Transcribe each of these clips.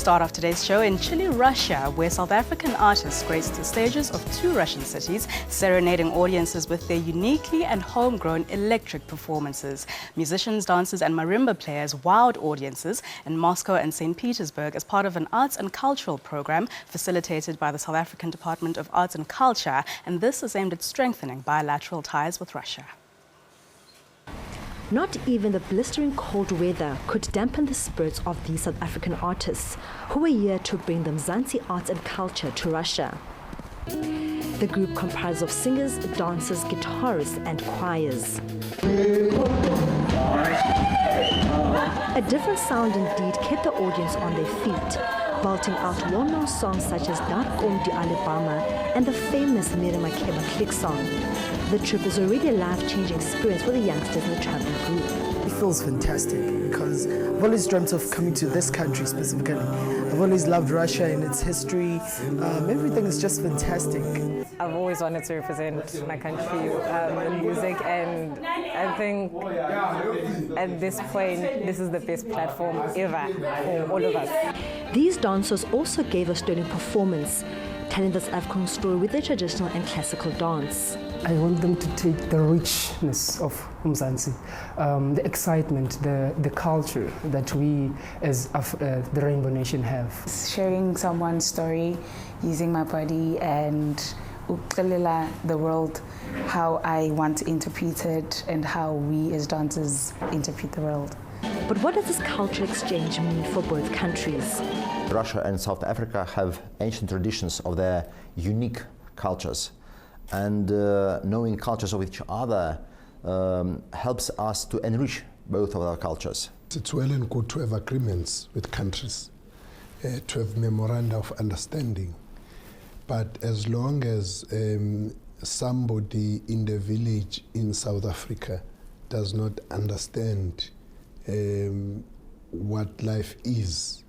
start off today's show in Chile, Russia, where South African artists graced the stages of 2 Russian cities, serenading audiences with their uniquely and homegrown electric performances. Musicians, dancers and marimba players wowed audiences in Moscow and St. Petersburg as part of an arts and cultural program facilitated by the South African Department of Arts and Culture, and this is aimed at strengthening bilateral ties with Russia. Not even the blistering cold weather could dampen the spirits of these South African artists who were here to bring the Mzansi arts and culture to Russia. The group comprises of singers, dancers, guitarists and choirs. A different sound indeed kept the audience on their feet, belting out well-known songs such as Dark Di Alabama and the famous Mirima Keba click song. The trip is already a life-changing experience for the youngsters in the traveling group. It feels fantastic because I've always dreamt of coming to this country specifically. I've always loved Russia and its history. Everything is just fantastic. I've always wanted to represent my country in music, and I think at this point, this is the best platform ever for all of us. These dancers also gave a stunning performance, telling the South African story with their traditional and classical dance. I want them to take the richness of Mzansi, the excitement, the culture that we as the Rainbow Nation have. Sharing someone's story, using my body and ukulele the world, how I want to interpret it and how we as dancers interpret the world. But what does this cultural exchange mean for both countries? Russia and South Africa have ancient traditions of their unique cultures. And knowing cultures of each other helps us to enrich both of our cultures. It's well and good to have agreements with countries, to have memoranda of understanding. But as long as somebody in the village in South Africa does not understand what life is,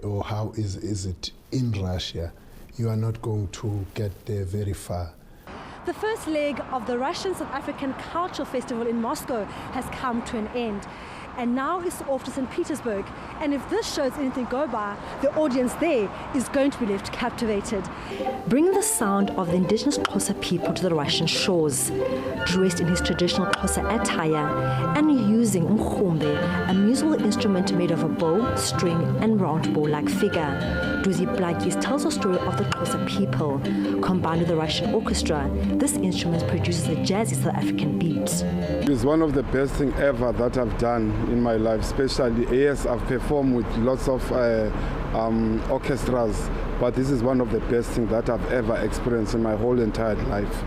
or how is it in Russia, you are not going to get there very far. The first leg of the Russian-South African Cultural Festival in Moscow has come to an end. And now it's off to St. Petersburg. And if this shows anything go by, the audience there is going to be left captivated. Bringing the sound of the indigenous Xhosa people to the Russian shores, dressed in his traditional Xhosa attire and using umkhumbe, a musical instrument made of a bow, string and round bow-like figure. Duzi Blakis tells the story of the Xhosa people. Combined with the Russian orchestra, this instrument produces a jazzy South African beat. It's one of the best things ever that I've done in my life, especially, yes, I've performed with lots of orchestras, but this is one of the best things that I've ever experienced in my whole entire life.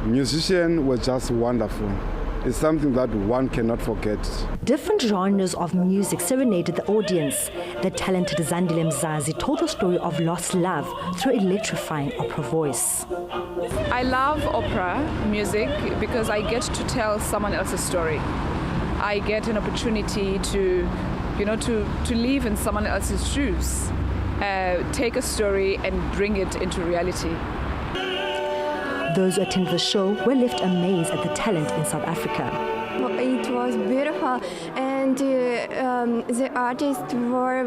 Musicians were just wonderful. It's something that one cannot forget. Different genres of music serenaded the audience. The talented Zandile Mzazi told the story of lost love through electrifying opera voice. I love opera music because I get to tell someone else's story. I get an opportunity to live in someone else's shoes, take a story and bring it into reality. Those who attended the show were left amazed at the talent in South Africa. It was beautiful, and the artists were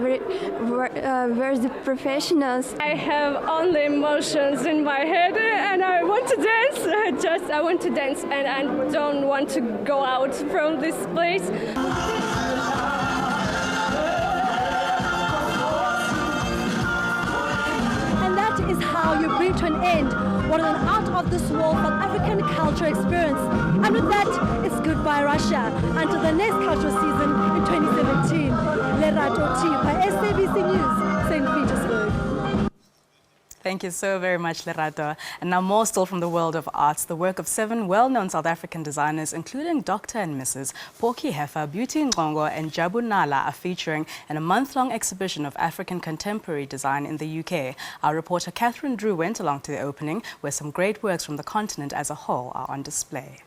the professionals. I have all the emotions in my head, and I want to dance. I want to dance, and I don't want to go out from this place. And that is how you bring to an end what is an out-of-this-world South African cultural experience. And with that, it's goodbye Russia until the next cultural season in 2017. Lerato T by SABC News, St. Petersburg. Thank you so very much, Lerato. And now more still from the world of arts, the work of 7 well-known South African designers, including Dr. and Mrs. Porky Heffer, Beauty Ngongo and Jabu Nala, are featuring in a month-long exhibition of African contemporary design in the UK. Our reporter Catherine Drew went along to the opening, where some great works from the continent as a whole are on display.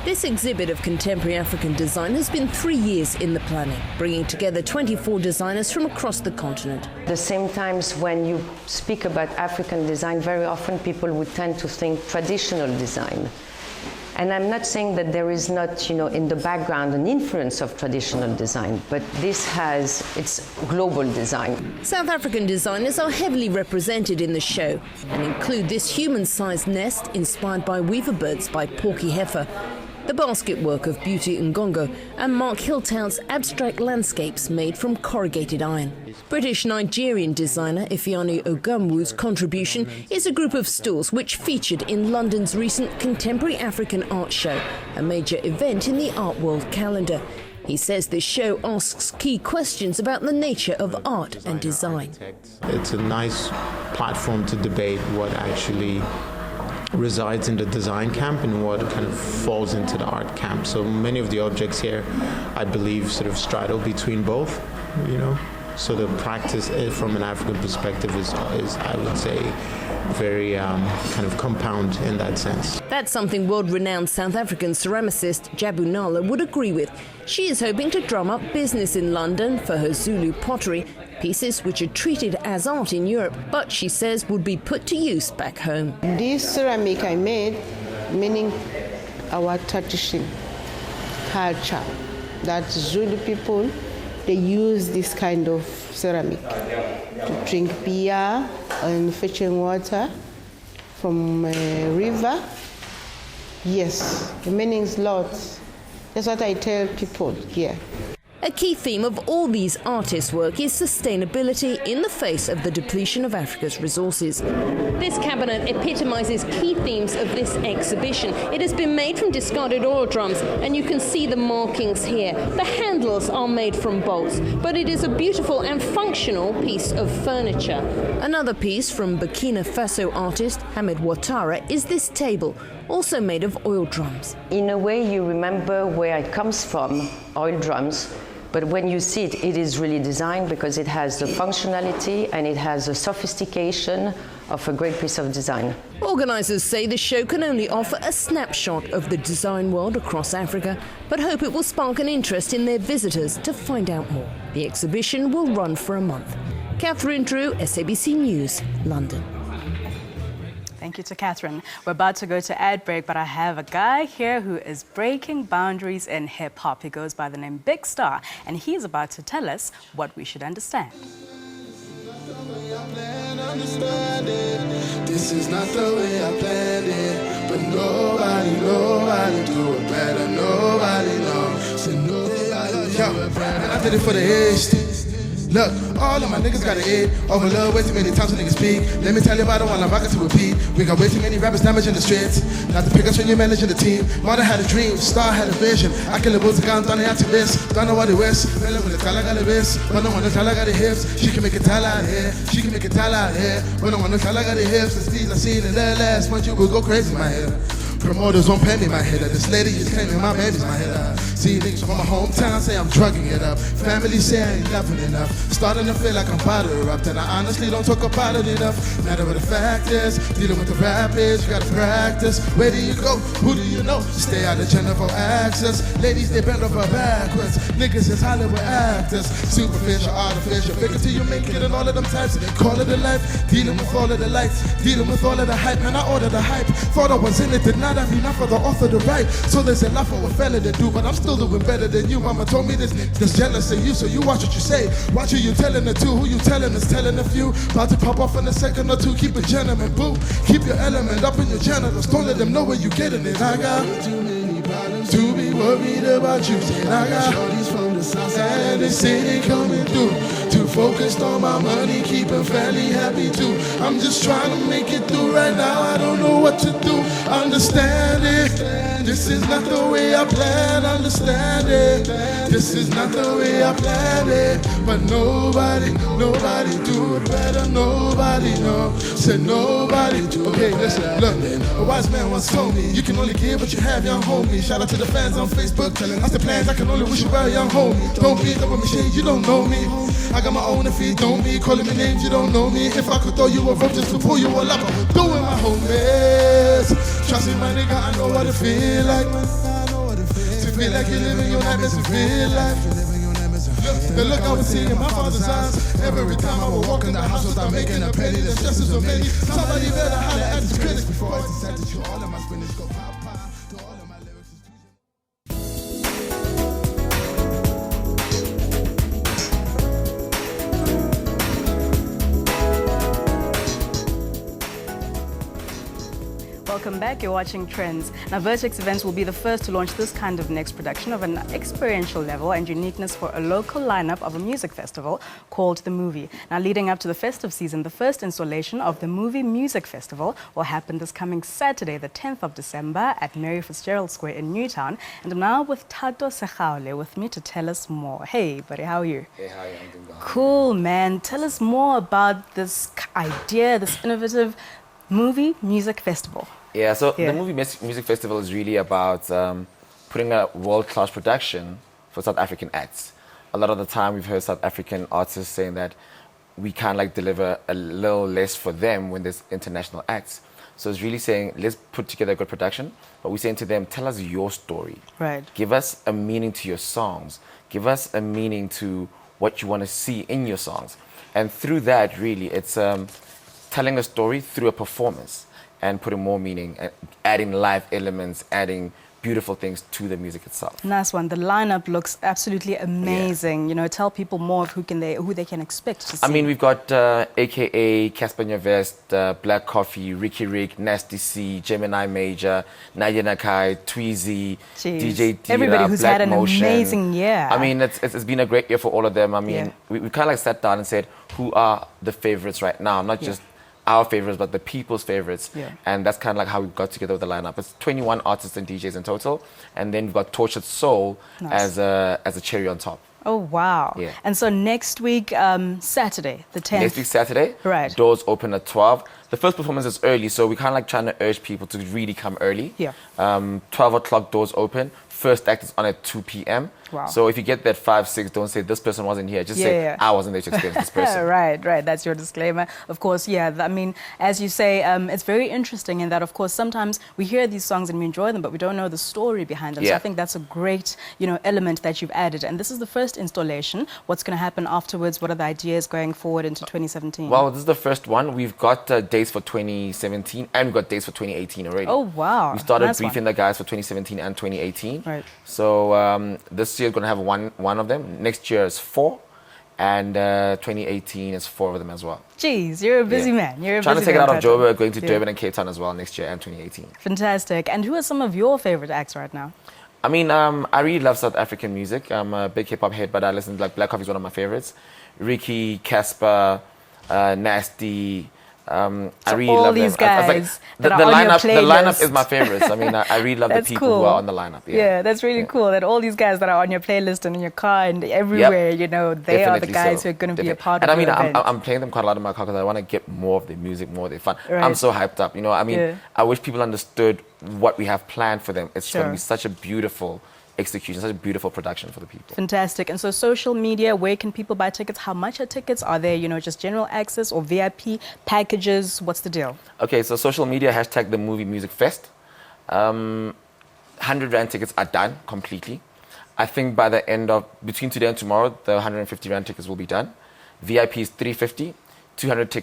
This exhibit of contemporary African design has been 3 years in the planning, bringing together 24 designers from across the continent. At the same time, when you speak about African design, very often people would tend to think traditional design. And I'm not saying that there is not, in the background an influence of traditional design, but it's global design. South African designers are heavily represented in the show and include this human-sized nest inspired by weaver birds by Porky Heifer, the basket work of Beauty Ngongo, and Mark Hilltown's abstract landscapes made from corrugated iron. British-Nigerian designer Ifeanyi Ogamwu's contribution is a group of stalls which featured in London's recent Contemporary African Art Show, a major event in the Art World calendar. He says this show asks key questions about the nature of art and design. It's a nice platform to debate what actually resides in the design camp and what kind of falls into the art camp. So many of the objects here, I believe, sort of straddle between both, So the practice from an African perspective is I would say, very kind of compound in that sense. That's something world-renowned South African ceramicist Jabu Nala would agree with. She is hoping to drum up business in London for her Zulu pottery, pieces which are treated as art in Europe, but she says would be put to use back home. This ceramic I made, meaning our tradition, culture, that Zulu people, they use this kind of ceramic to drink beer and fetching water from a river. Yes, the meaning is lots. That's what I tell people here. A key theme of all these artists' work is sustainability in the face of the depletion of Africa's resources. This cabinet epitomizes key themes of this exhibition. It has been made from discarded oil drums, and you can see the markings here. The handles are made from bolts, but it is a beautiful and functional piece of furniture. Another piece from Burkina Faso artist Hamid Ouattara is this table, also made of oil drums. In a way, you remember where it comes from, oil drums, but when you see it, it is really designed because it has the functionality and it has the sophistication of a great piece of design. Organisers say the show can only offer a snapshot of the design world across Africa, but hope it will spark an interest in their visitors to find out more. The exhibition will run for a month. Catherine Drew, SABC News, London. Thank you to Catherine. We're about to go to ad break, but I have a guy here who is breaking boundaries in hip-hop. He goes by the name Big Star, and he's about to tell us what we should understand. This is not the way I planned it, but nobody do it better. Nobody knows. So nobody do it better. And I did it for the age. Look, all of my niggas got an A. Over love way too many times when niggas speak. Let me tell you about the one I'm rocking to repeat. We got way too many rappers damaging the streets. Not to pick us when you're managing the team. Mother had a dream, Star had a vision. I can live with the gun, done it to this. Don't know what it was. Fell with the tell I got the wrist. But no one to tell I got the hips. She can make it tell out here. She can make it tell out here. But no one to tell I got the hips. The steeds I seen in their last month, you will go crazy in my head. Promoters won't pay me my head. This lady is claiming my baby's my head. See niggas from my hometown say I'm drugging it up. Family say I ain't loving enough. Starting to feel like I'm bottled up. And I honestly don't talk about it enough. Matter of the fact is, dealing with the rap is, you gotta practice. Where do you go? Who do you know? Stay out of general access. Ladies, they bend over backwards. Niggas is Hollywood actors. Superficial, artificial. Figure till you make it and all of them types. They call it a life. Dealing with all of the lights. Dealing with all of the hype. Man, I ordered the hype. Thought I was in it, did not have enough for the author to write. So there's a lot for a fella to do, but I'm still doing better than you. Mama told me this, just jealous of you, so you watch what you say. Watch who you telling it to, who you telling is telling a few. About to pop off in a second or two, keep a gentleman, boo. Keep your element up in your genitals, don't let them know where you getting it. I got too many problems to be worried about you. Saying I got shorties from the south side and the city coming through. Too focused on my money, keeping family happy too. I'm just trying to make it through right now, I don't know what to do. Understand it, this is not the way I planned. Understand it, this is not the way I planned it. But nobody do it better. Nobody knows, said nobody do it. Okay, listen, look, a wise man once told me, you can only give what you have, young homie. Shout out to the fans on Facebook telling us the plans. I can only wish you well, young homie. Don't be that with me, shit, you don't know me. I got my own if you don't be calling me names, you don't know me. If I could throw you a rope just to pull you all up, I would do it, my homies. Trust me, my nigga, I know what it feel like. To feel like you're living your nightmares and feel like the look I was seeing in my father's eyes. Every time I would walk in the house without making a penny, the stresses were many. Somebody better holler at his critics before I decided to all of my spinach go pop pop. welcome back. You're watching Trendz. Now, Vertex Events will be the first to launch this kind of next production of an experiential level and uniqueness for a local lineup of a music festival called The Movie. Now, leading up to the festive season, the first installation of the Movie Music Festival will happen this coming Saturday, the 10th of December at Mary Fitzgerald Square in Newtown. And I'm now with Tato Segaule with me to tell us more. Hey, buddy, how are you? Hey, how are you? I'm doing well. Cool, man. Tell us more about this idea, this innovative Movie Music Festival. Yeah, so the Movie Music Festival is really about putting a world-class production for South African acts. A lot of the time we've heard South African artists saying that we can't like deliver a little less for them when there's international acts. So it's really saying, let's put together a good production, but we're saying to them, tell us your story. Right. Give us a meaning to your songs. Give us a meaning to what you want to see in your songs. And through that, really, it's telling a story through a performance and putting more meaning, adding live elements, adding beautiful things to the music itself. Nice one. The lineup looks absolutely amazing. You know, tell people more of who they can expect to see. I mean, we've got AKA, Casper Nyovest, Black Coffee, Ricky Rick, Nasty C, Gemini Major, Nadia Nakai, Tweezy, DJ T, everybody who's Black had an Motion. amazing year. I mean, it's been a great year for all of them. I mean, we kind of like sat down and said, who are the favorites right now? Not just our favorites, but the people's favorites. And that's kind of like how we got together with the lineup. It's 21 artists and DJs in total. And then we've got Tortured Soul as a cherry on top. Oh, wow. Yeah. And so next week, Saturday, the 10th. Next week, Saturday, right. Doors open at 12. The first performance is early, so we're kind of like trying to urge people to really come early. 12 o'clock, doors open. First act is on at 2 p.m. Wow. So if you get that 5, 6, don't say this person wasn't here. Just say I wasn't there to experience this person. Right. That's your disclaimer. Of course, I mean, as you say, it's very interesting in that, of course, sometimes we hear these songs and we enjoy them, but we don't know the story behind them. So I think that's a great, element that you've added. And this is the first installation. What's going to happen afterwards? What are the ideas going forward into 2017? Well, this is the first one. We've got dates for 2017 and we've got dates for 2018 already. Oh, wow. We started briefing the guys for 2017 and 2018. Right. So this year we're going to have one of them. Next year is 4. And 2018 is 4 of them as well. Jeez, you're a busy man. You're a trying busy to take it man, out of Joburg, going to Durban and Cape Town as well next year and 2018. Fantastic. And who are some of your favorite acts right now? I mean, I really love South African music. I'm a big hip hop head, but I listen to Black Coffee is one of my favorites. Ricky, Casper, Nasty. I really all love these them. guys the lineup is my favorites. I mean, I really love the people who are on the lineup. Yeah, that's really cool that all these guys that are on your playlist and in your car and everywhere, they are the guys who are going to be a part of the event. And I mean, I'm playing them quite a lot in my car because I want to get more of their music, more of their fun. Right. I'm so hyped up. I mean, I wish people understood what we have planned for them. It's going to be such a beautiful execution, such a beautiful production for the people. Fantastic. And so social media, where can people buy tickets? How much are tickets? Are they, just general access or VIP packages? What's the deal? Okay, so social media, hashtag the Movie Music Fest. 100 Rand tickets are done completely. I think by the end of, between today and tomorrow, the 150 Rand tickets will be done. VIP is 350. 200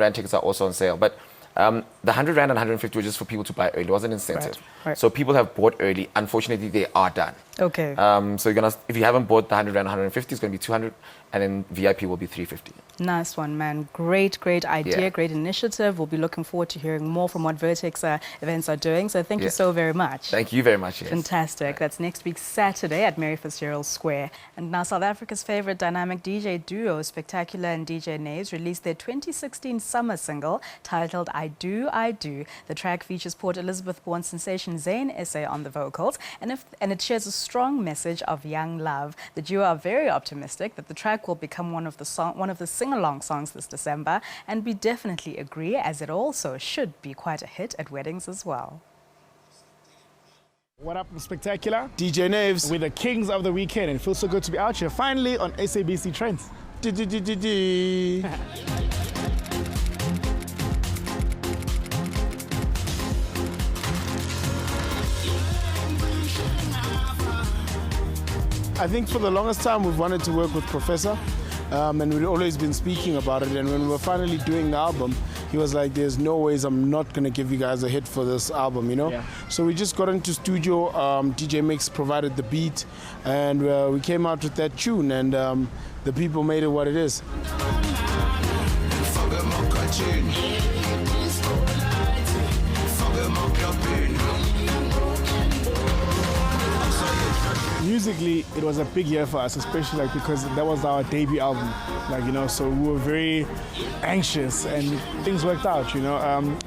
Rand tickets are also on sale. But the 100 Rand and 150 were just for people to buy early. It wasn't incentive. Right. So people have bought early. Unfortunately, they are done. Okay. So if you haven't bought the 100 Rand, 150, it's going to be 200, and then VIP will be 350. Nice one, man. Great idea, great initiative. We'll be looking forward to hearing more from what Vertex events are doing. So thank you so very much. Thank you very much. Yes. Fantastic. That's next week, Saturday at Mary Fitzgerald Square. And now South Africa's favorite dynamic DJ duo, Spectacular and DJ Naves, released their 2016 summer single titled I Do, I Do. The track features Port Elizabeth-born sensation Zayn Essay on the vocals, and it shares a strong message of young love. The duo are very optimistic that the track will become one of the sing-along songs this December, and we definitely agree, as it also should be quite a hit at weddings as well. What up, Spectacular? DJ Naves with the Kings of the Weekend. It feels so good to be out here finally on SABC Trendz. I think for the longest time we've wanted to work with Professor, and we'd always been speaking about it. And when we were finally doing the album, he was like, there's no ways I'm not going to give you guys a hit for this album, So we just got into studio, DJ Mix provided the beat, and we came out with that tune, and the people made it what it is. musically, it was a big year for us, especially like because that was our debut album, like, you know, so we were very anxious and things worked out, you know.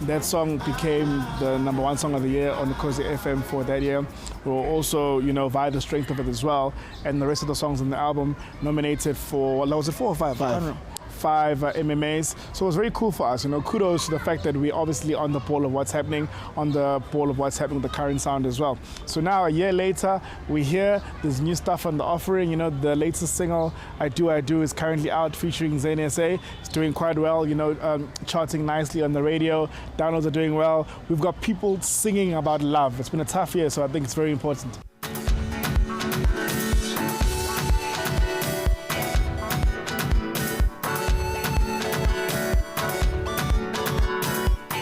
That song became the #1 song of the year on the Cozy FM for that year. We were also, you know, via the strength of it as well, and the rest of the songs on the album nominated for, what was it, 4 or 5? I don't know. 5 MMAs, so it was very cool for us. You know, kudos to the fact that we're obviously on the ball of what's happening, on the ball of what's happening with the current sound as well. So now, a year later, we're here. There's new stuff on the offering. You know, the latest single, I Do is currently out, featuring Zayn SA. It's doing quite well. You know, charting nicely on the radio. Downloads are doing well. We've got people singing about love. It's been a tough year, so I think it's very important.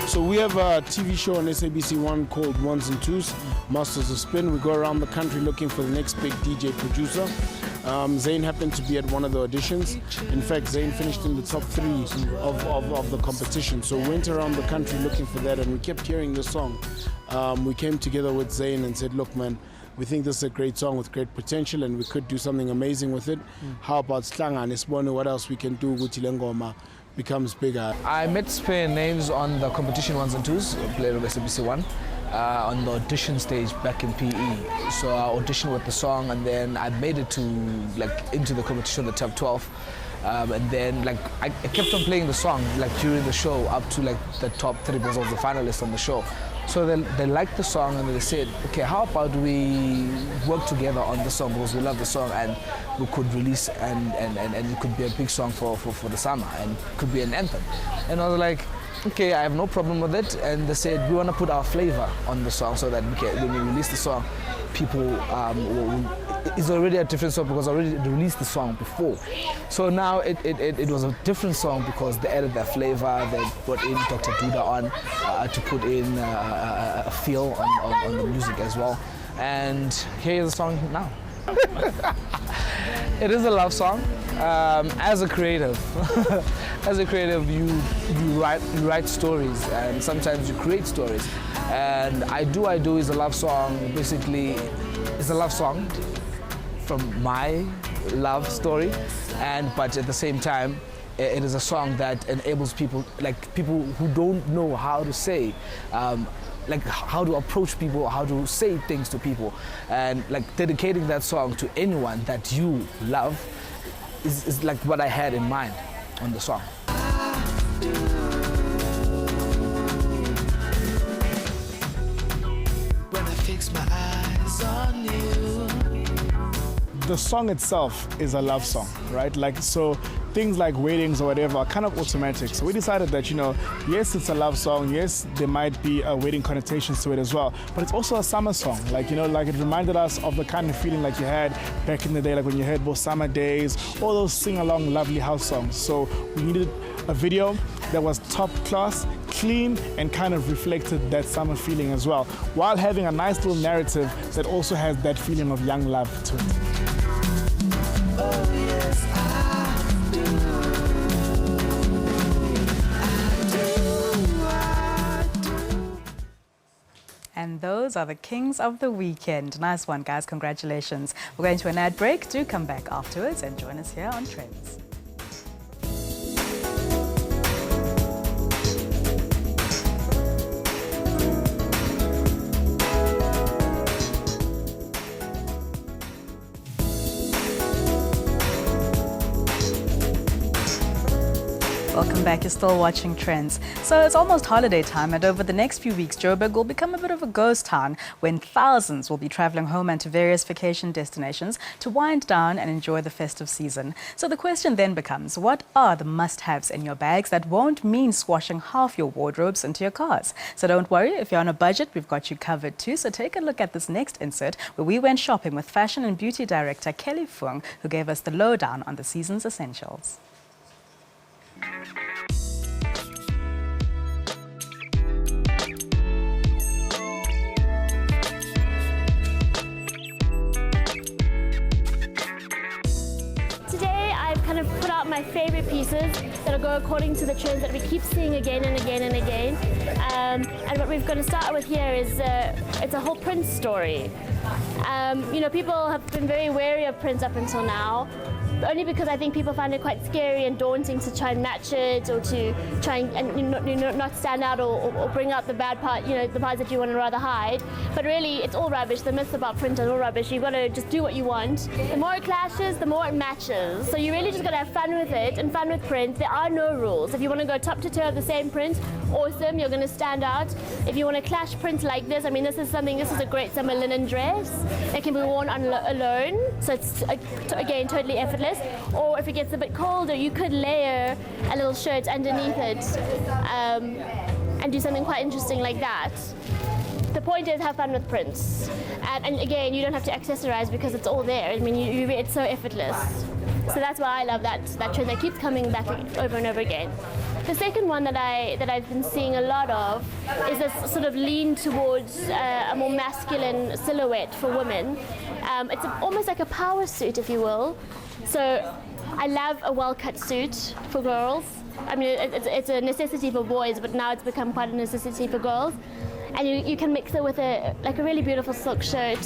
So we have a TV show on SABC1 called Ones and Twos, Masters of Spin. We go around the country looking for the next big DJ producer. Zayn happened to be at one of the auditions. In fact, Zayn finished in the top 3 of the competition. So we went around the country looking for that, and we kept hearing this song. We came together with Zayn and said, look, man, we think this is a great song with great potential and we could do something amazing with it. How about Slanga and Isbone, what else we can do with Lengoma becomes bigger? I met Spare Names on the competition Ones and Twos, played on SABC1, on the audition stage back in PE. So I auditioned with the song, and then I made it to into the competition, the top 12. And then I kept on playing the song during the show up to the top 3 because I was the finalist on the show. So they liked the song and they said, okay, how about we work together on the song because we love the song and we could release and it could be a big song for the summer and could be an anthem. And I was like, okay, I have no problem with it. And they said, we want to put our flavor on the song so that when we release the song, people it's already a different song because I already released the song before. So now it was a different song because they added their flavor, they brought in Dr. Duda on to put in a feel on the music as well. And here is the song now. It is a love song. As a creative, you write stories and sometimes you create stories. And I Do is a love song. Basically, it's a love song from my love story, but at the same time, it is a song that enables people, people who don't know how to say, how to approach people, how to say things to people, and dedicating that song to anyone that you love is what I had in mind on the song. When I fix my eyes on you. The song itself is a love song, right? So things like weddings or whatever are kind of automatic. So we decided that, yes, it's a love song. Yes, there might be a wedding connotations to it as well. But it's also a summer song. It reminded us of the kind of feeling you had back in the day, when you heard those summer days, all those sing-along lovely house songs. So we needed a video that was top class, clean, and kind of reflected that summer feeling as well, while having a nice little narrative that also has that feeling of young love to it. And those are the kings of the weekend. Nice one, guys. Congratulations. We're going to an ad break. Do come back afterwards and join us here on Trendz. Welcome back. You're still watching Trendz. So it's almost holiday time, and over the next few weeks, Joburg will become a bit of a ghost town when thousands will be traveling home and to various vacation destinations to wind down and enjoy the festive season. So the question then becomes, what are the must-haves in your bags that won't mean squashing half your wardrobes into your cars? So don't worry, if you're on a budget, we've got you covered too. So take a look at this next insert where we went shopping with fashion and beauty director Kelly Fung, who gave us the lowdown on the season's essentials. Today I've kind of put out my favorite pieces that'll go according to the trends that we keep seeing again and again and again. And what we're going to start with here is it's a whole print story. You know, people have been very wary of Trendz up until now, only because I think people find it quite scary and daunting to try and match it, or to try and not stand out, or bring out the bad part, you know, the parts that you want to rather hide. But really, it's all rubbish. The myths about print are all rubbish. You've got to just do what you want. The more it clashes, the more it matches. So you really just got to have fun with it, and fun with print. There are no rules. If you want to go top to toe of the same print, awesome, you're going to stand out. If you want to clash print like this, I mean, this is a great summer linen dress. It can be worn alone, so it's again totally effortless. Or if it gets a bit colder, you could layer a little shirt underneath it and do something quite interesting like that. The point is, have fun with prints, and again, you don't have to accessorize because it's all there. I mean, it's so effortless. So that's why I love that trend that keeps coming back over and over again. The second one that I've been seeing a lot of is this sort of lean towards a more masculine silhouette for women. It's almost like a power suit, if you will. So I love a well-cut suit for girls. I mean, it's a necessity for boys, but now it's become quite a necessity for girls. And you can mix it with a really beautiful silk shirt,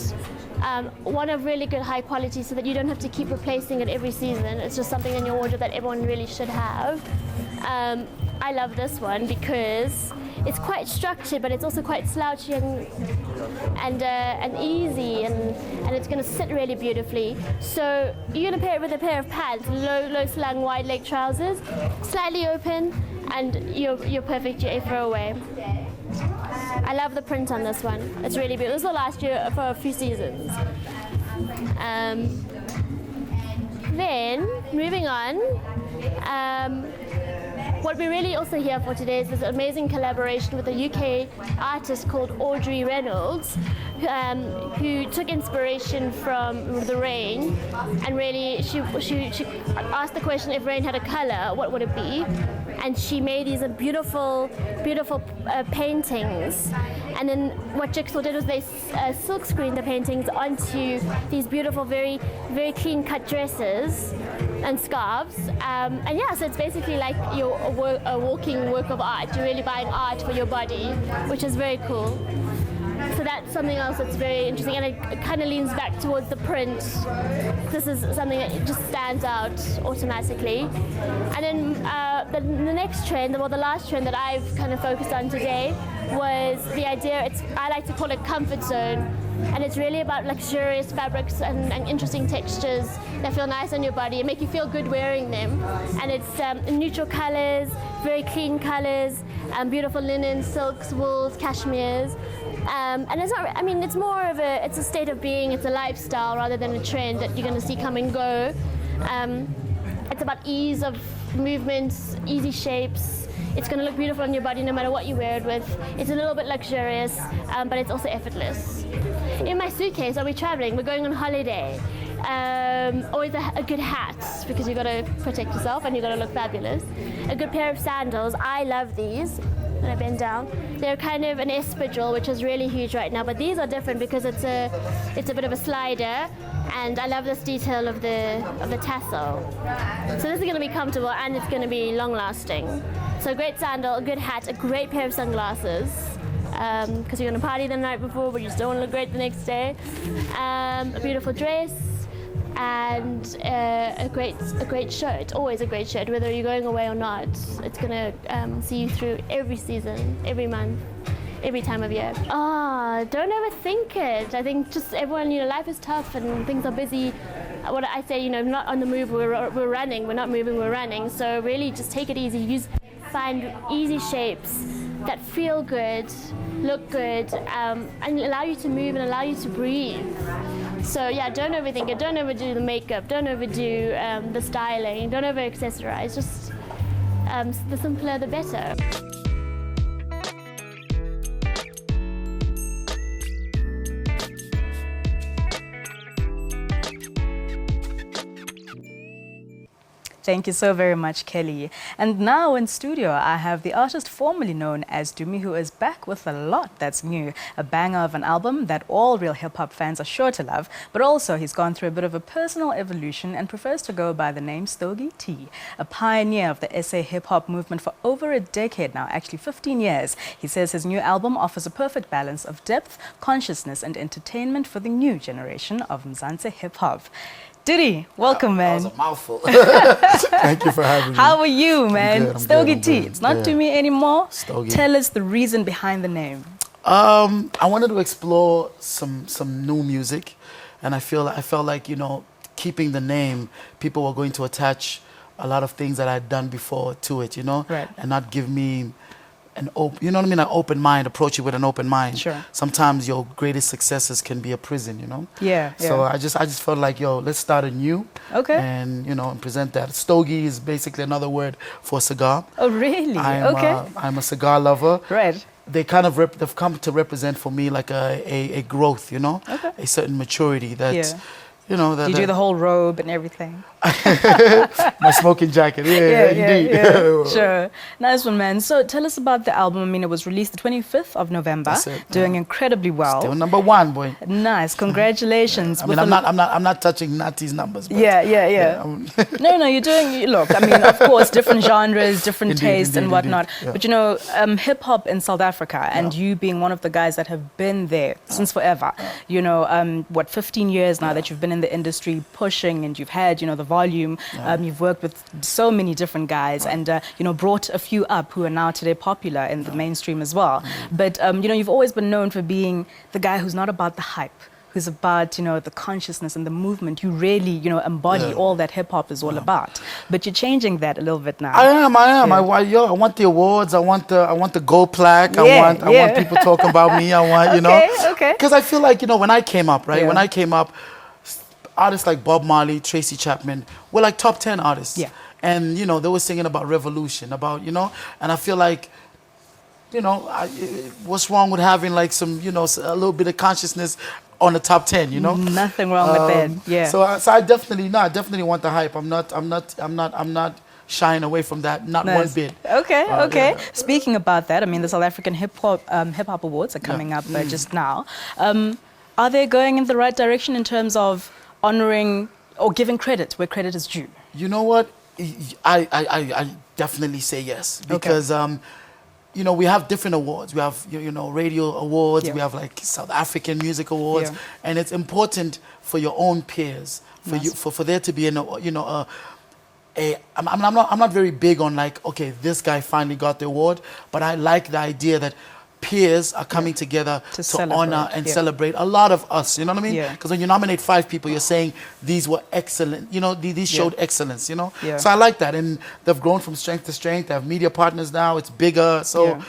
one of really good high quality, so that you don't have to keep replacing it every season. It's just something in your wardrobe that everyone really should have. I love this one because it's quite structured, but it's also quite slouchy and easy, and it's going to sit really beautifully. So you're going to pair it with a pair of pants, low slung wide leg trousers, slightly open, and you're perfect. You're a throwaway. I love the print on this one. It's really beautiful. This will last you for a few seasons. Then moving on. What we're really also here for today is this amazing collaboration with a UK artist called Audrey Reynolds, who took inspiration from the rain, and really she asked the question, if rain had a color, what would it be? And she made these beautiful paintings. And then what Jigsaw did was they silk screened the paintings onto these beautiful, very, very clean cut dresses and scarves. And yeah, so it's basically like a walking work of art. You're really buying art for your body, which is very cool. So that's something else that's very interesting, and it kind of leans back towards the print. This is something that just stands out automatically. And then the next trend, well, the last trend that I've kind of focused on today was the idea, I like to call it comfort zone, and it's really about luxurious fabrics and interesting textures that feel nice on your body and make you feel good wearing them. And it's neutral colors, very clean colors, beautiful linen, silks, wools, cashmeres. And it's not, I mean, it's more of it's a state of being, it's a lifestyle rather than a trend that you're going to see come and go. It's about ease of movements, easy shapes. It's going to look beautiful on your body no matter what you wear it with. It's a little bit luxurious, but it's also effortless. In my suitcase, are we traveling? We're going on holiday. Always a good hat, because you've got to protect yourself and you've got to look fabulous. A good pair of sandals. I love these. When I bend down, they're kind of an espadrille, which is really huge right now, but these are different because it's a bit of a slider, and I love this detail of the tassel. So this is going to be comfortable and it's going to be long lasting. So a great sandal, a good hat, a great pair of sunglasses, because you're going to party the night before but you still want to look great the next day. A beautiful dress, and a great shirt, always a great shirt, whether you're going away or not. It's going to see you through every season, every month, every time of year. Don't overthink it. I think just everyone, life is tough and things are busy. What I say, not on the move, we're running, we're not moving, we're running. So really just take it easy, find easy shapes that feel good, look good, and allow you to move and allow you to breathe. So yeah, don't overthink it, don't overdo the makeup, don't overdo the styling, don't over accessorize, just the simpler the better. Thank you so very much, Kelly. And now in studio, I have the artist formerly known as Dumi, who is back with a lot that's new. A banger of an album that all real hip-hop fans are sure to love, but also he's gone through a bit of a personal evolution and prefers to go by the name Stogie T. A pioneer of the SA hip-hop movement for over a decade now, actually 15 years. He says his new album offers a perfect balance of depth, consciousness and entertainment for the new generation of Mzansi hip-hop. Diddy, welcome, man. That was a mouthful. Thank you for having me. How are you, man? I'm Stogie good, T. It's not Dumi anymore. Stogie. Tell us the reason behind the name. I wanted to explore some new music, and I felt like, you know, keeping the name, people were going to attach a lot of things that I'd done before to it, you know, right. and not give me an open, you know what I mean, an open mind, approach it with an open mind. Sure. Sometimes your greatest successes can be a prison, you know. Yeah. So I just felt like, yo, let's start anew. Okay. And you know, and present that. Stogie is basically another word for cigar. Oh, really? I'm a cigar lover. Right. They kind of they've come to represent for me like a growth, you know, a certain maturity that. You know, you do the whole robe and everything. My smoking jacket, indeed. Sure. Nice one, man. So tell us about the album. I mean, it was released the 25th of November. That's it, doing incredibly well. Still #1, boy. Nice. Congratulations. I mean, I'm not touching Natty's numbers. But No, you're doing. Look, I mean, of course, different genres, different tastes, and whatnot. Yeah. But you know, hip hop in South Africa, and you being one of the guys that have been there since forever. You know, 15 years now that you've been in the industry pushing, and you've had, you know, the volume. You've worked with so many different guys, and you know, brought a few up who are now today popular in the mainstream as well. But you know, you've always been known for being the guy who's not about the hype, who's about, you know, the consciousness and the movement. You really, you know, embody all that hip hop is all about. But you're changing that a little bit now. I am. I want the awards. I want the gold plaque. I want people talking about me. I want, you know, because I feel like, you know, when I came up, right? When I came up, artists like Bob Marley, Tracy Chapman were like top 10 artists. Yeah. And, you know, they were singing about revolution, about, you know, and I feel like, you know, what's wrong with having like some, you know, a little bit of consciousness on the top 10, you know? Nothing wrong with that. Yeah. So I definitely want the hype. I'm not shying away from that, not one bit. Okay. Speaking about that, I mean, the South African Hip Hop Awards are coming up just now. Are they going in the right direction in terms of honoring or giving credit where credit is due? You know what? I definitely say yes, because you know, we have different awards. We have, you know, radio awards. We have like South African music awards, and it's important for your own peers, for there to be I'm not very big on like, okay, this guy finally got the award, but I like the idea that peers are coming together to honor and celebrate a lot of us, you know what I mean? Because when you nominate 5 people, you're saying these were excellent, you know, these showed excellence, you know? So I like that, and they've grown from strength to strength. They have media partners now, it's bigger, so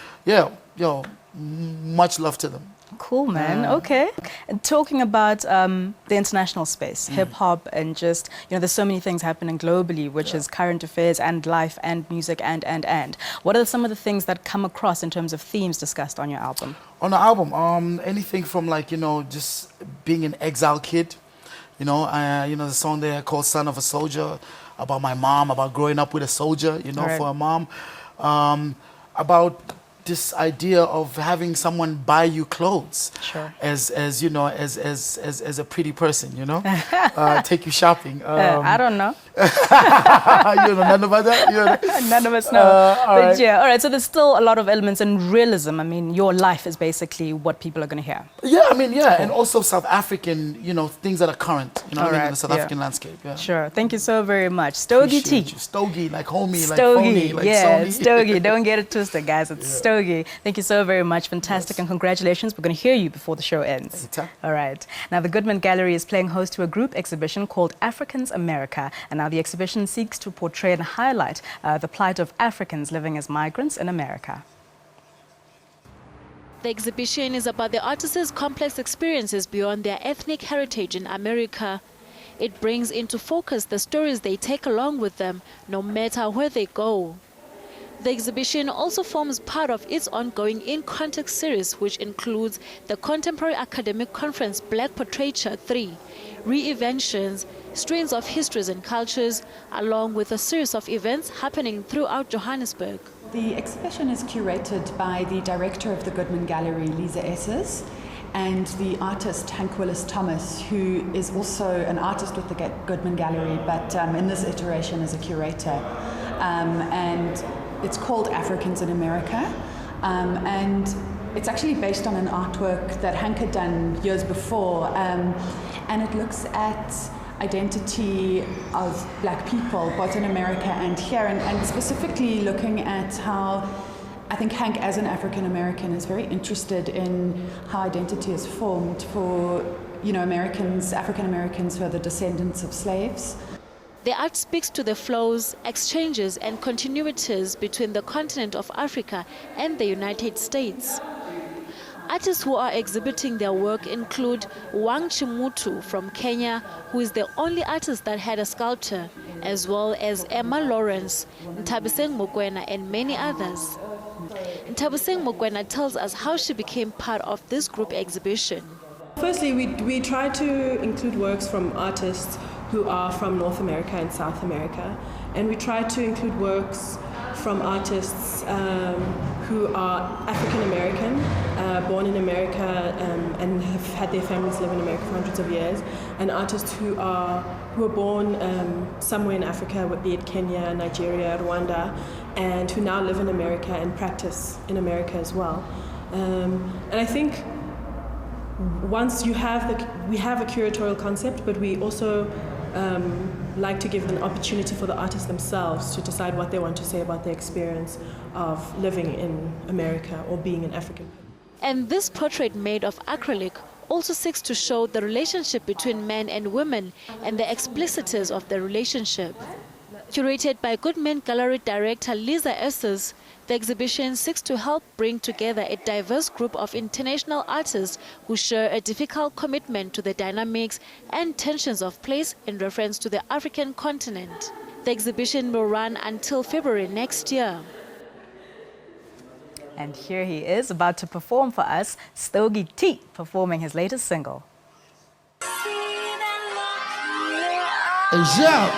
much love to them. Cool, man. Okay. And talking about the international space, hip-hop, and just, you know, there's so many things happening globally, which is current affairs and life and music and. What are some of the things that come across in terms of themes discussed on your album? On the album, anything from like, you know, just being an exile kid, you know, the song there called Son of a Soldier, about my mom, about growing up with a soldier, you know, for a mom, about this idea of having someone buy you clothes as you know, as a pretty person, you know, take you shopping. I don't know. You know none about that? None of us know. But yeah, all right, so there's still a lot of elements in realism. I mean, your life is basically what people are going to hear. Yeah, I mean, and also South African, you know, things that are current, you know, in the South African landscape. Sure, thank you so very much. Stogie T. Stogie, like homie, Stogie, like phony, like Sony. Stogie, don't get it twisted, guys, it's Stogie. Thank you so very much, fantastic, and congratulations. We're going to hear you before the show ends. All right, now the Goodman Gallery is playing host to a group exhibition called Africans America, and now the exhibition seeks to portray and highlight the plight of Africans living as migrants in America. The exhibition is about the artists' complex experiences beyond their ethnic heritage in America. It brings into focus the stories they take along with them, no matter where they go. The exhibition also forms part of its ongoing In Context series, which includes the Contemporary Academic Conference Black Portraiture 3, Reinventions, Strains of Histories and Cultures, along with a series of events happening throughout Johannesburg. The exhibition is curated by the director of the Goodman Gallery, Lisa Esses, and the artist Hank Willis Thomas, who is also an artist with the Goodman Gallery, but in this iteration as a curator. And it's called Africans in America, and it's actually based on an artwork that Hank had done years before, and it looks at identity of black people, both in America and here, and specifically looking at how I think Hank, as an African American, is very interested in how identity is formed for, Americans, African Americans who are the descendants of slaves. The art speaks to the flows, exchanges and continuities between the continent of Africa and the United States. Artists who are exhibiting their work include Wang Chimutu from Kenya, who is the only artist that had a sculptor, as well as Emma Lawrence, Ntabiseng Mokwena and many others. Ntabiseng Mokwena tells us how she became part of this group exhibition. Firstly, we try to include works from artists who are from North America and South America, and we try to include works from artists who are African American, born in America and have had their families live in America for hundreds of years, and artists who are born somewhere in Africa, be it Kenya, Nigeria, Rwanda, and who now live in America and practice in America as well. And I think once we have a curatorial concept, but we also like to give an opportunity for the artists themselves to decide what they want to say about their experience of living in America or being an African. And this portrait made of acrylic also seeks to show the relationship between men and women and the explicities of the relationship. Curated by Goodman Gallery director Lisa Esses, the exhibition seeks to help bring together a diverse group of international artists who share a difficult commitment to the dynamics and tensions of place in reference to the African continent. The exhibition will run until February next year. And here he is about to perform for us, Stogie T, performing his latest single. Yeah.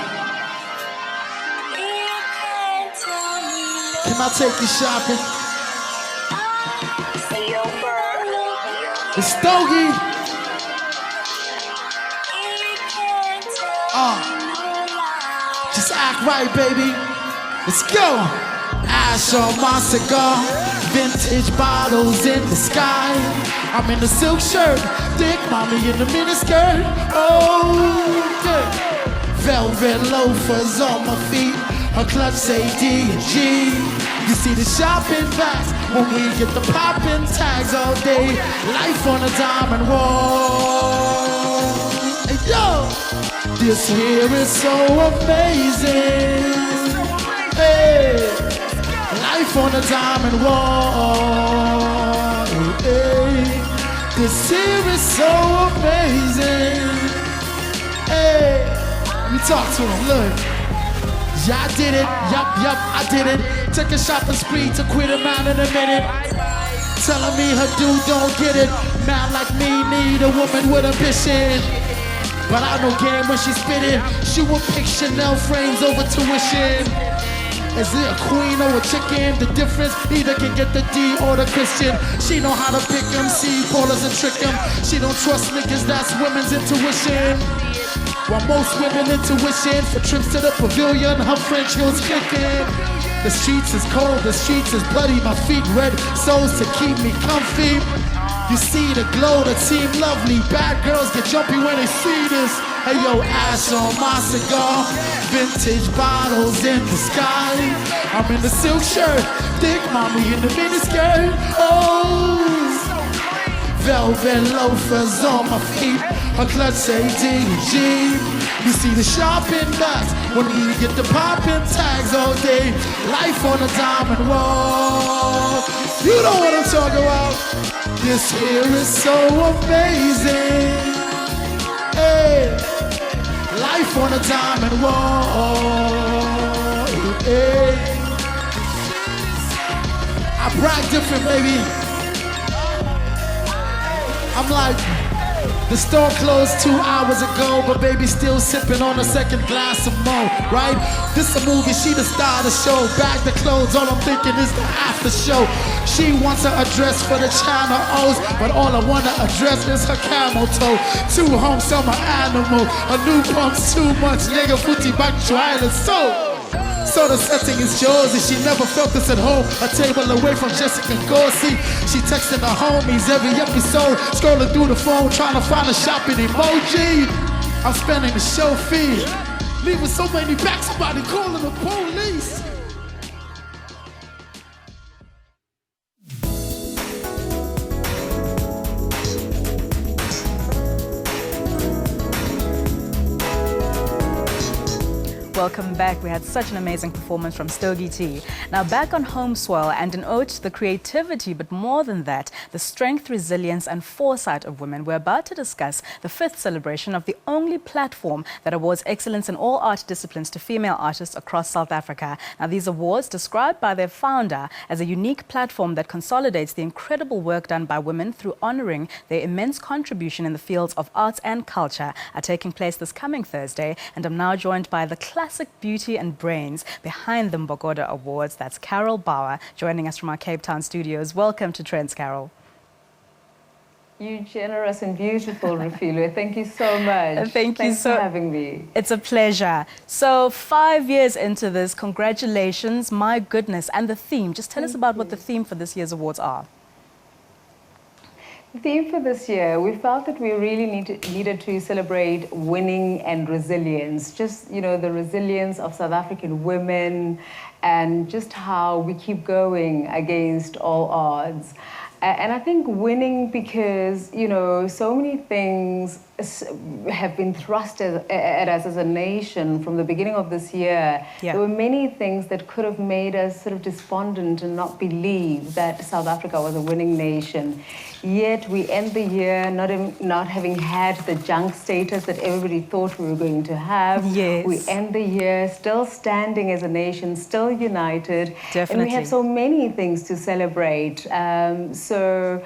Can I take you shopping? It's Stogie. Just act right, baby. Let's go. Ash on my cigar, vintage bottles in the sky. I'm in a silk shirt, thick mommy in the miniskirt. Oh, yeah. Velvet loafers on my feet. Her clutch say D and G. You see the shopping bags when we get the popping tags all day. Life on a diamond wall. Hey, yo, this here is so amazing. Hey, life on a diamond wall. Hey, this here is so amazing. Hey, let me talk to him. Look. Yeah, I did it, yup, I did it. Took a shopping spree to quit a man in a minute. Telling me her dude don't get it. Man like me need a woman with ambition. But I know game when she spit it. She will pick Chanel frames over tuition. Is it a queen or a chicken? The difference, either can get the D or the Christian. She know how to pick them, see callers and trick them. She don't trust niggas, that's women's intuition. While most women intuition for trips to the pavilion, her French heels kicking. The streets is cold, the streets is bloody, my feet red soles to keep me comfy. You see the glow, the team lovely. Bad girls get jumpy when they see this. Hey yo, ash on my cigar, vintage bottles in the sky. I'm in the silk shirt, thick mommy in the miniskirt. Oh, velvet loafers on my feet. Her clutch say D and G. You see the shopping bags when we get the popping tags all day. Life on a diamond wall. You know what I'm talking about. This here is so amazing. Hey, life on a diamond wall. Hey, brag different, baby. I'm like, the store closed 2 hours ago, but baby still sipping on a second glass of Mo, right? This a movie, she the star of the show. Bag the clothes, all I'm thinking is the after show. She wants her address for the China O's, but all I wanna address is her camel toe. 2 homes, summer animal. A new pump's too much, nigga, footy back trying so. So the setting is yours, and she never felt this at home. A table away from Jessica Gorsey. She texting her homies every episode, scrolling through the phone, trying to find a shopping emoji. I'm spending the show fee, leaving so many back, somebody calling the police. Welcome back. We had such an amazing performance from Stogie T. Now back on home soil and an ode to the creativity, but more than that, the strength, resilience and foresight of women, we're about to discuss the 5th celebration of the only platform that awards excellence in all art disciplines to female artists across South Africa. Now these awards, described by their founder as a unique platform that consolidates the incredible work done by women through honouring their immense contribution in the fields of arts and culture, are taking place this coming Thursday. And I'm now joined by the classic beauty and brains behind the Mbogodo Awards. That's Carol Bauer, joining us from our Cape Town studios. Welcome to Trendz, Carol. You generous and beautiful, Refilwe. Thank you so much. Thanks for having me. It's a pleasure. So 5 years into this, congratulations, my goodness. And the theme, just tell us about what the theme for this year's awards are. The theme for this year, we felt that we really needed to celebrate winning and resilience. Just, you know, the resilience of South African women and just how we keep going against all odds. And I think winning because, you know, so many things have been thrust at us as a nation from the beginning of this year. Yeah. There were many things that could have made us sort of despondent and not believe that South Africa was a winning nation. Yet we end the year not having had the junk status that everybody thought we were going to have. Yes. We end the year still standing as a nation, still united. Definitely. And we have so many things to celebrate. So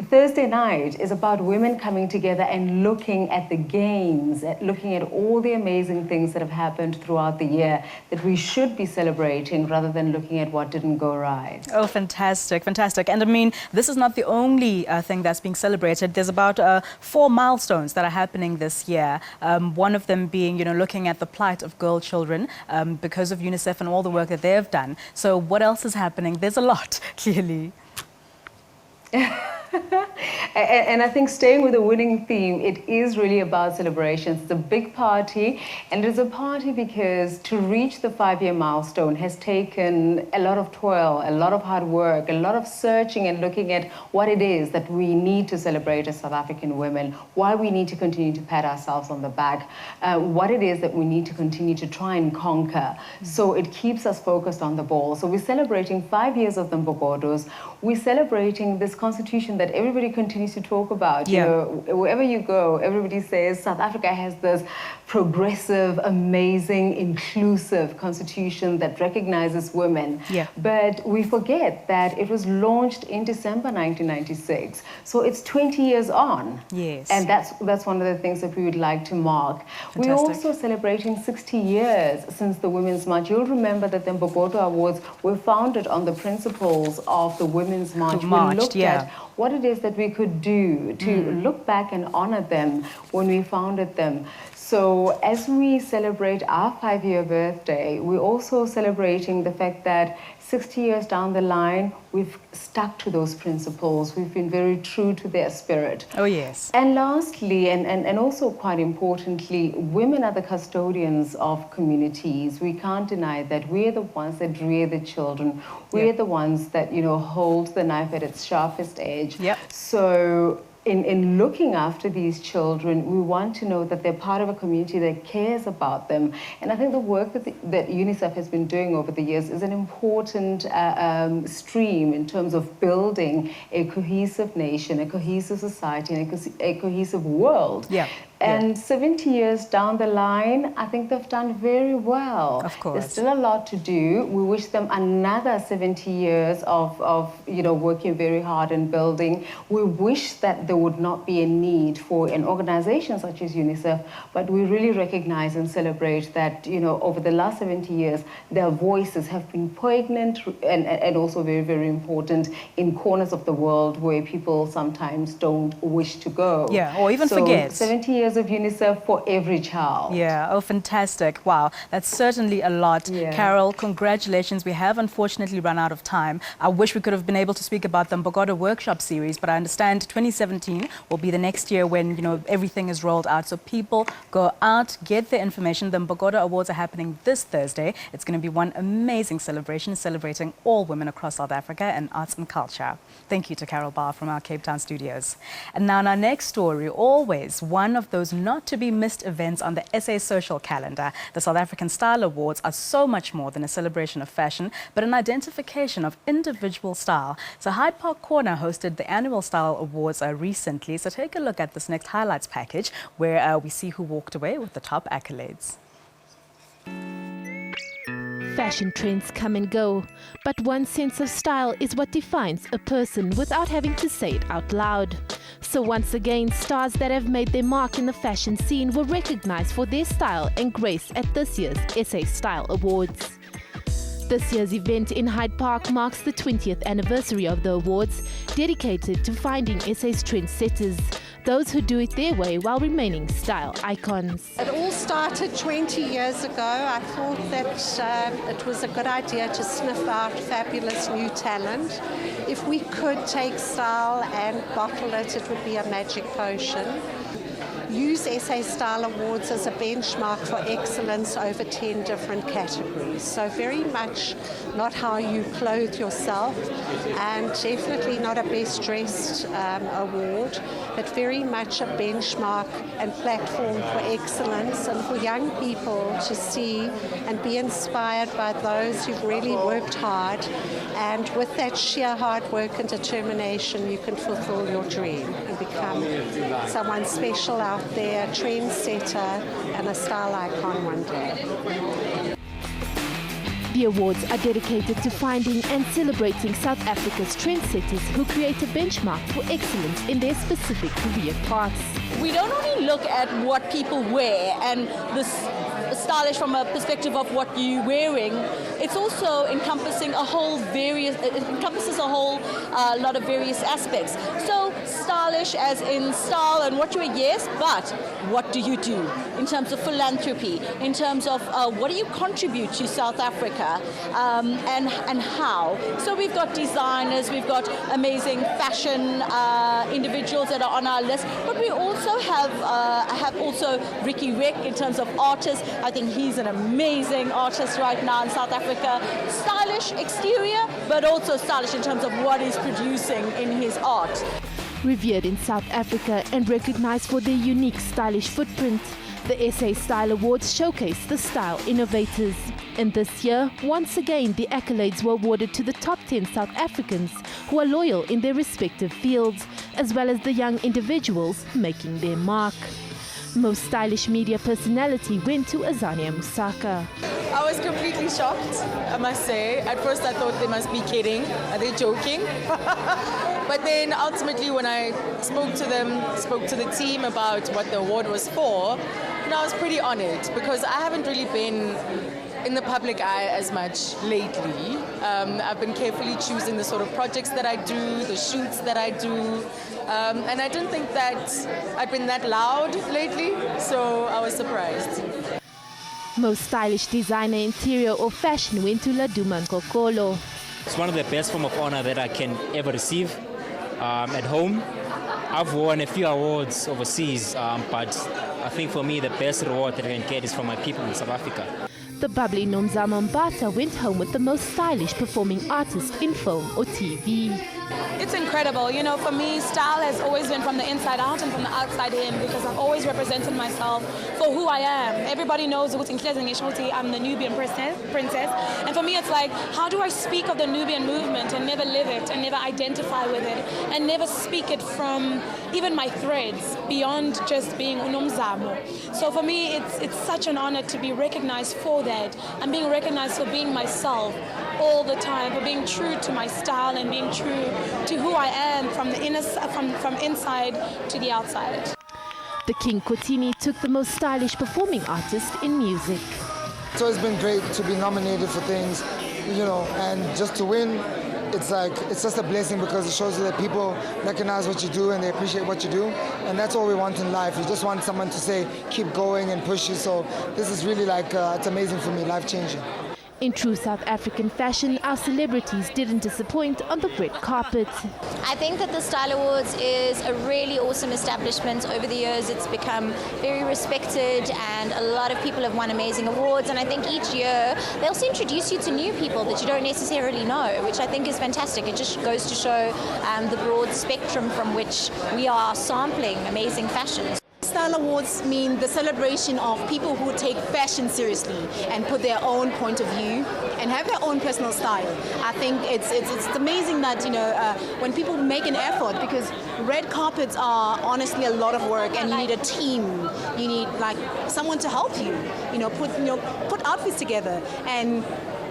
Thursday night is about women coming together and looking at the gains, looking at all the amazing things that have happened throughout the year that we should be celebrating rather than looking at what didn't go right. Oh, fantastic, fantastic. And I mean, this is not the only thing that's being celebrated. There's about 4 milestones that are happening this year. One of them being, you know, looking at the plight of girl children because of UNICEF and all the work that they've done. So what else is happening? There's a lot, clearly. And I think staying with the winning theme, it is really about celebrations. It's a big party, and it's a party because to reach the 5-year milestone has taken a lot of toil, a lot of hard work, a lot of searching and looking at what it is that we need to celebrate as South African women, why we need to continue to pat ourselves on the back, what it is that we need to continue to try and conquer. So it keeps us focused on the ball. So we're celebrating 5 years of the Mbogodos. We're celebrating this constitution that everybody continues to talk about. Yeah. You know, wherever you go, everybody says South Africa has this progressive, amazing, inclusive constitution that recognizes women. Yeah. But we forget that it was launched in December 1996. So it's 20 years on. Yes. And that's one of the things that we would like to mark. Fantastic. We're also celebrating 60 years since the Women's March. You'll remember that the Mbogodo Awards were founded on the principles of the Women's March. We looked at what it is that we could do to look back and honor them when we founded them. So as we celebrate our 5-year birthday, we're also celebrating the fact that 60 years down the line, we've stuck to those principles. We've been very true to their spirit. Oh, yes. And lastly, and also quite importantly, women are the custodians of communities. We can't deny that. We're the ones that rear the children. We're the ones that, you know, hold the knife at its sharpest edge. Yep. So in looking after these children, we want to know that they're part of a community that cares about them. And I think the work that UNICEF has been doing over the years is an important stream in terms of building a cohesive nation, a cohesive society, and a cohesive world. Yeah. And 70 years down the line, I think they've done very well. Of course. There's still a lot to do. We wish them another 70 years of working very hard and building. We wish that there would not be a need for an organization such as UNICEF, but we really recognize and celebrate that, over the last 70 years, their voices have been poignant and also very, very important in corners of the world where people sometimes don't wish to go. Yeah, or even forget. 70 years of UNICEF for every child. Yeah, oh, fantastic. Wow, that's certainly a lot. Yeah. Carol, congratulations. We have unfortunately run out of time. I wish we could have been able to speak about the Mbogodo workshop series, but I understand 2017 will be the next year when, everything is rolled out. So people go out, get the information. The Mbogodo Awards are happening this Thursday. It's going to be one amazing celebration celebrating all women across South Africa and arts and culture. Thank you to Carol Bauer from our Cape Town studios. And now in our next story, always one of those not to be missed events on the SA social calendar. The South African Style Awards are so much more than a celebration of fashion, but an identification of individual style. So Hyde Park Corner hosted the annual Style Awards recently. So take a look at this next highlights package where we see who walked away with the top accolades. Fashion trends come and go, but one sense of style is what defines a person without having to say it out loud. So once again, stars that have made their mark in the fashion scene were recognized for their style and grace at this year's SA Style Awards. This year's event in Hyde Park marks the 20th anniversary of the awards, dedicated to finding SA's trendsetters, those who do it their way while remaining style icons. It all started 20 years ago. I thought that it was a good idea to sniff out fabulous new talent. If we could take style and bottle it, it would be a magic potion. Use SA Style Awards as a benchmark for excellence over 10 different categories. So very much not how you clothe yourself, and definitely not a best dressed award, but very much a benchmark and platform for excellence and for young people to see and be inspired by those who've really worked hard. And with that sheer hard work and determination, you can fulfill your dream and become someone special out there, a trendsetter and a style icon one day. The awards are dedicated to finding and celebrating South Africa's trendsetters who create a benchmark for excellence in their specific career paths. We don't only look at what people wear and this stylish from a perspective of what you're wearing. It's also encompassing a whole lot of various aspects. So stylish as in style and what you wear, yes, but what do you do in terms of philanthropy, in terms of what do you contribute to South Africa, and how. So we've got designers, we've got amazing fashion individuals that are on our list, but we also have also Ricky Rick in terms of artists. I think he's an amazing artist right now in South Africa. Stylish exterior, but also stylish in terms of what he's producing in his art. Revered in South Africa and recognized for their unique stylish footprint, the SA Style Awards showcase the style innovators. And this year, once again, the accolades were awarded to the top 10 South Africans who are loyal in their respective fields, as well as the young individuals making their mark. Most stylish media personality went to Azania Musaka. I was completely shocked, I must say. At first I thought they must be kidding. Are they joking? But then ultimately when I spoke to them, spoke to the team about what the award was for, I was pretty honored because I haven't really been in the public eye as much lately. I've been carefully choosing the sort of projects that I do, the shoots that I do, and I didn't think that I'd been that loud lately, so I was surprised. Most stylish designer, interior or fashion went to Laduma Nkokolo. It's one of the best form of honor that I can ever receive at home. I've won a few awards overseas, but I think for me the best reward that I can get is from my people in South Africa. The bubbly Nomzamo Mbata went home with the most stylish performing artist in film or TV. It's incredible. You know, for me, style has always been from the inside out and from the outside in, because I've always represented myself for who I am. Everybody knows I'm the Nubian princess. And for me, it's like, how do I speak of the Nubian movement and never live it and never identify with it and never speak it from even my threads beyond just being unomzamo. So for me, it's such an honor to be recognized for that. I'm being recognized for being myself all the time, for being true to my style and being true to who I am from the from inside to the outside. The King Kotini took the most stylish performing artist in music. It's always been great to be nominated for things, you know, and just to win, it's just a blessing, because it shows you that people recognize what you do and they appreciate what you do, and that's all we want in life. You just want someone to say, keep going and push you. So this is really like, it's amazing for me, life-changing. In true South African fashion, our celebrities didn't disappoint on the red carpet. I think that the Style Awards is a really awesome establishment. Over the years, it's become very respected, and a lot of people have won amazing awards. And I think each year they also introduce you to new people that you don't necessarily know, which I think is fantastic. It just goes to show the broad spectrum from which we are sampling amazing fashions. Style Awards mean the celebration of people who take fashion seriously and put their own point of view and have their own personal style. I think it's amazing that, you know, when people make an effort, because red carpets are honestly a lot of work, and you need a team. You need like someone to help you, put outfits together. And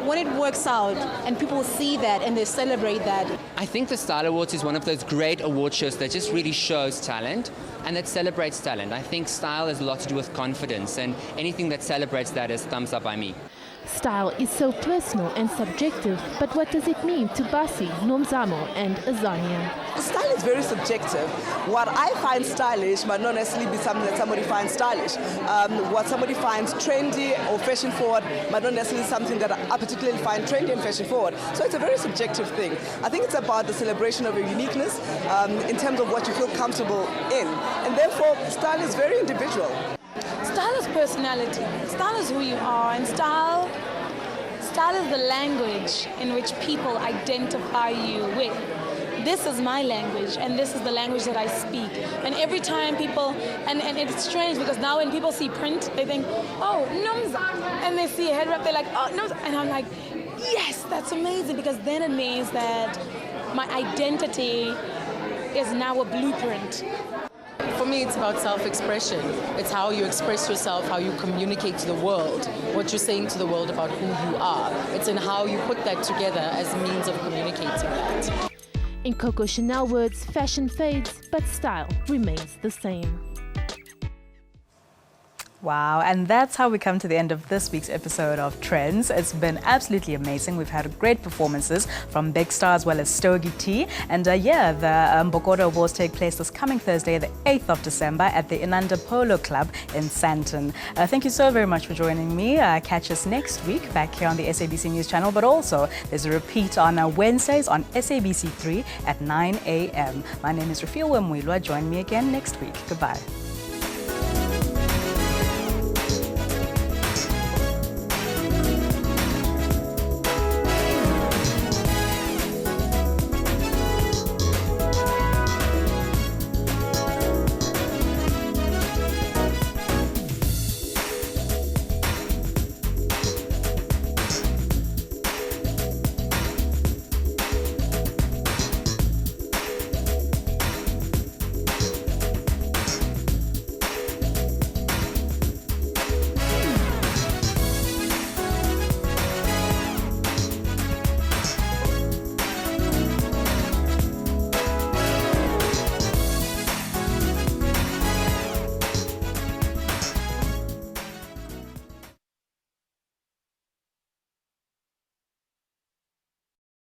when it works out and people see that and they celebrate that. I think the Style Awards is one of those great award shows that just really shows talent and that celebrates talent. I think style has a lot to do with confidence, and anything that celebrates that is thumbs up by me. Style is so personal and subjective, but what does it mean to Basi, Nomzamo and Azania? Style is very subjective. What I find stylish might not necessarily be something that somebody finds stylish. What somebody finds trendy or fashion forward might not necessarily be something that I particularly find trendy and fashion forward. So it's a very subjective thing. I think it's about the celebration of your uniqueness in terms of what you feel comfortable in. And therefore, style is very individual. Style is personality. Style is who you are, and style is the language in which people identify you with. This is my language, and this is the language that I speak. And every time people, and it's strange, because now when people see print, they think, oh, Nomza. And they see a head wrap, they're like, oh, Nomza. And I'm like, yes, that's amazing, because then it means that my identity is now a blueprint. For me, it's about self-expression. It's how you express yourself, how you communicate to the world, what you're saying to the world about who you are. It's in how you put that together as a means of communicating that. In Coco Chanel words, fashion fades, but style remains the same. Wow, and that's how we come to the end of this week's episode of Trendz. It's been absolutely amazing. We've had great performances from big stars as well as Stogie T. And the Bokoro Awards take place this coming Thursday, the 8th of December at the Inanda Polo Club in Sandton. Thank you so very much for joining me. Catch us next week back here on the SABC News channel, but also there's a repeat on Wednesdays on SABC 3 at 9 a.m. My name is Rafil Wemwilwa. Join me again next week. Goodbye.